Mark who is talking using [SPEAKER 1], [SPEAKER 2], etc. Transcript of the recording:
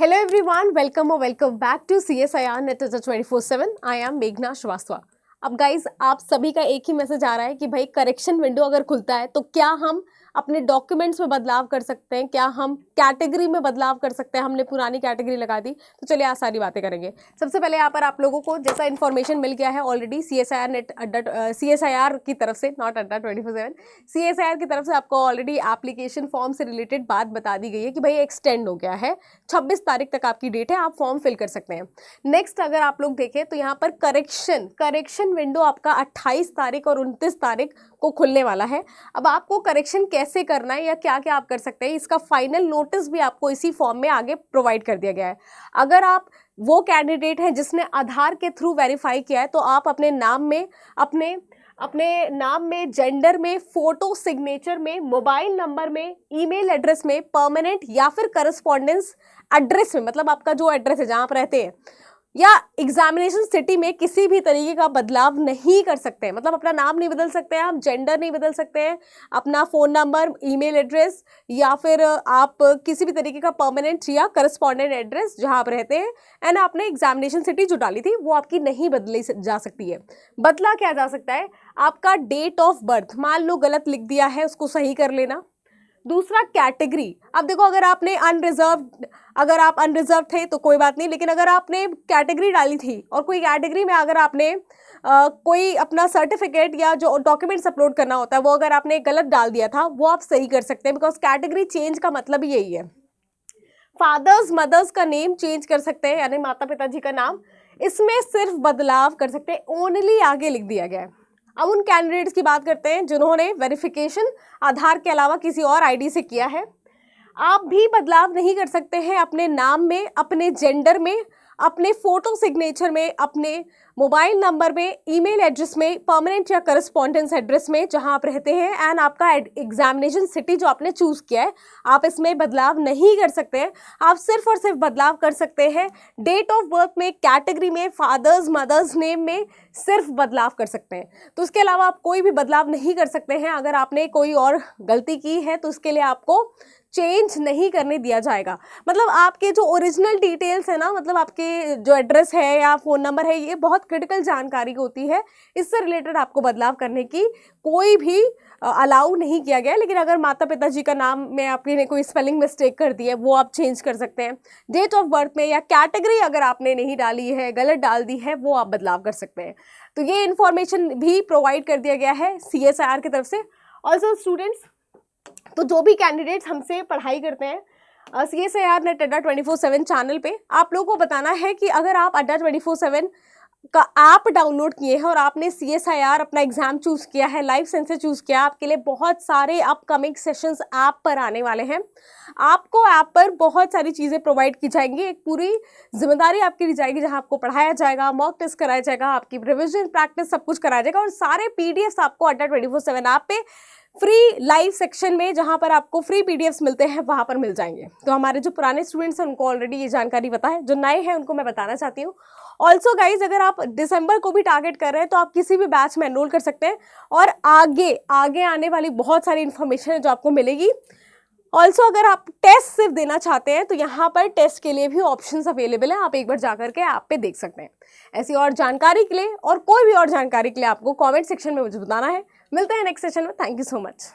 [SPEAKER 1] Hello everyone, welcome or welcome back to CSIR Net 24/7. I am मेघना श्रीवास्तव। अब guys आप सभी का एक ही मैसेज आ रहा है कि भाई करेक्शन विंडो अगर खुलता है तो क्या हम अपने डॉक्यूमेंट्स में बदलाव कर सकते हैं, क्या हम कैटेगरी में बदलाव कर सकते हैं। हमने पुरानी कैटेगरी लगा दी, तो चलिए आज सारी बातें करेंगे। सबसे पहले यहाँ पर आप लोगों को जैसा इन्फॉर्मेशन मिल गया है ऑलरेडी CSIR की तरफ से, नॉट अड्डा 24/7, CSIR की तरफ से आपको ऑलरेडी एप्लीकेशन फॉर्म से रिलेटेड बात बता दी गई है कि भाई एक्सटेंड हो गया है, 26 तारीख तक आपकी डेट है, आप फॉर्म फिल कर सकते हैं। नेक्स्ट अगर आप लोग देखें तो यहाँ पर करेक्शन विंडो आपका 28 तारीख और 29 तारीख को खुलने वाला है। अब आपको करेक्शन कैसे करना है या क्या क्या आप कर सकते हैं, इसका फाइनल नोटिस भी आपको इसी फॉर्म में आगे प्रोवाइड कर दिया गया है। अगर आप वो कैंडिडेट हैं जिसने आधार के थ्रू वेरीफाई किया है तो आप अपने नाम में जेंडर में, फोटो सिग्नेचर में, मोबाइल नंबर में, ईमेल एड्रेस में, परमानेंट या फिर करस्पॉन्डेंस एड्रेस में, मतलब आपका जो एड्रेस है जहाँ आप रहते हैं, या एग्जामिनेशन सिटी में किसी भी तरीके का बदलाव नहीं कर सकते हैं। मतलब अपना नाम नहीं बदल सकते हैं आप, जेंडर नहीं बदल सकते हैं, अपना फ़ोन नंबर, ईमेल एड्रेस या फिर आप किसी भी तरीके का परमानेंट या करस्पॉन्डेंट एड्रेस जहां आप रहते हैं एंड आपने एग्जामिनेशन सिटी जो डाली थी वो आपकी नहीं बदली जा सकती है। बदला क्या जा सकता है, आपका डेट ऑफ बर्थ मान लो गलत लिख दिया है, उसको सही कर लेना। दूसरा कैटेगरी, अब देखो अगर आप अनरिजर्व थे तो कोई बात नहीं, लेकिन अगर आपने कैटेगरी डाली थी और कोई कैटेगरी में अगर आपने कोई अपना सर्टिफिकेट या जो डॉक्यूमेंट्स अपलोड करना होता है वो अगर आपने गलत डाल दिया था वो आप सही कर सकते हैं, बिकॉज कैटेगरी चेंज का मतलब ही यही है। फादर्स मदर्स का नेम चेंज कर सकते हैं, यानी माता पिता जी का नाम, इसमें सिर्फ बदलाव कर सकते हैं, ओनली आगे लिख दिया गया है। अब उन कैंडिडेट्स की बात करते हैं जिन्होंने वेरिफिकेशन आधार के अलावा किसी और आईडी से किया है। आप भी बदलाव नहीं कर सकते हैं अपने नाम में, अपने जेंडर में, अपने फोटो सिग्नेचर में, अपने मोबाइल नंबर में, ईमेल एड्रेस में, परमानेंट या करस्पॉन्डेंस एड्रेस में जहां आप रहते हैं एंड आपका एग्जामिनेशन सिटी जो आपने चूज किया है, आप इसमें बदलाव नहीं कर सकते हैं। आप सिर्फ और सिर्फ बदलाव कर सकते हैं डेट ऑफ बर्थ में, कैटेगरी में, फादर्स मदर्स नेम में सिर्फ बदलाव कर सकते हैं। तो उसके अलावा आप कोई भी बदलाव नहीं कर सकते हैं। अगर आपने कोई और गलती की है तो उसके लिए आपको चेंज नहीं करने दिया जाएगा। मतलब आपके जो ओरिजिनल डिटेल्स है ना, मतलब आपके जो एड्रेस है या फ़ोन नंबर है, ये बहुत क्रिटिकल जानकारी होती है, इससे रिलेटेड आपको बदलाव करने की कोई भी अलाउ नहीं किया गया है। लेकिन अगर माता पिता जी का नाम में आपने कोई स्पेलिंग मिस्टेक कर दी है वो आप चेंज कर सकते हैं। डेट ऑफ बर्थ में या कैटेगरी अगर आपने नहीं डाली है, गलत डाल दी है, वो आप बदलाव कर सकते हैं। तो ये इन्फॉर्मेशन भी प्रोवाइड कर दिया गया है CSIR की तरफ से। ऑल्सो स्टूडेंट्स, तो जो भी कैंडिडेट्स हमसे पढ़ाई करते हैं CSIR नेट अड्डा 24/7 चैनल पे, आप लोगों को बताना है कि अगर आप अड्डा 24/7 का ऐप डाउनलोड किए हैं और आपने CSIR अपना एग्जाम चूज किया है, लाइव सेंसर चूज किया, आपके लिए बहुत सारे अपकमिंग सेशंस ऐप पर आने वाले हैं। आपको ऐप पर बहुत सारी चीज़ें प्रोवाइड की जाएंगी, एक पूरी जिम्मेदारी आपकी ली जाएगी जहां आपको पढ़ाया जाएगा, मॉक टेस्ट कराया जाएगा, आपकी रिविजन प्रैक्टिस सब कुछ कराया जाएगा और सारे PDFs आपको अड्डा 24/7 ऐप पे फ्री लाइव सेक्शन में, जहां पर आपको फ्री PDFs मिलते हैं, वहां पर मिल जाएंगे। तो हमारे जो पुराने स्टूडेंट्स हैं उनको ऑलरेडी ये जानकारी पता है, जो नए हैं उनको मैं बताना चाहती हूँ। ऑल्सो गाइज, अगर आप दिसंबर को भी टारगेट कर रहे हैं तो आप किसी भी बैच में एनरोल कर सकते हैं और आगे आने वाली बहुत सारी इन्फॉर्मेशन है जो आपको मिलेगी। ऑल्सो अगर आप टेस्ट सिर्फ देना चाहते हैं तो यहाँ पर टेस्ट के लिए भी ऑप्शंस अवेलेबल हैं, आप एक बार जाकर के ऐप पे देख सकते हैं। ऐसी और जानकारी के लिए और कोई भी और जानकारी के लिए आपको कमेंट सेक्शन में मुझे बताना है। मिलते हैं नेक्स्ट सेशन में। Thank you so much.